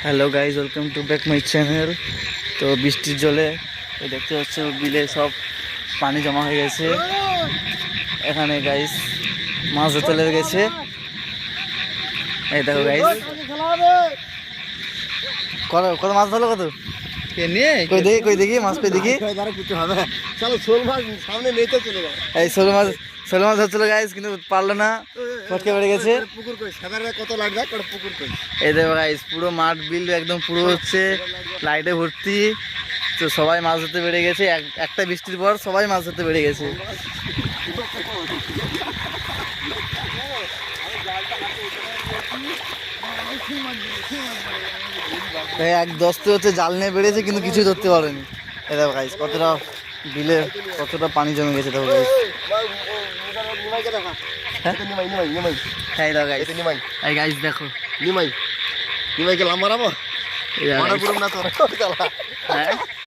Hello guys, welcome to back my channel. তো বৃষ্টির জলে দেখতে হচ্ছে বিলে সব পানি জমা হয়ে গেছে। এখানে গাইজ মাছ ধরতে লেগে গেছে। এই দেখো গাইজ, কত মাছ ধরলো, কত কই দেখি মাছ পেয়ে দেখি। এই শোল মাছ ধরছিল গাইজ, কিন্তু পারলো না, ফটকে বেড়ে গেছে। এই দেখো গাইজ, পুরো মাঠ বিল একদম পুরো হচ্ছে লাইটে ভর্তি। তো সবাই মাছ ধরতে বেড়ে গেছে, একটা বৃষ্টির পর সবাই মাছ ধরতে বেড়ে গেছে। এক দশতে হচ্ছে জাল নিয়ে বেড়েছে, কিন্তু কিছুই ধরতে পারেনি। এই দেখো গাইজ, কতটা বিলে কতটা পানি জমে গেছে। দেখো গাইজ, দেখো নিমাইকে লাম্বা রাবো।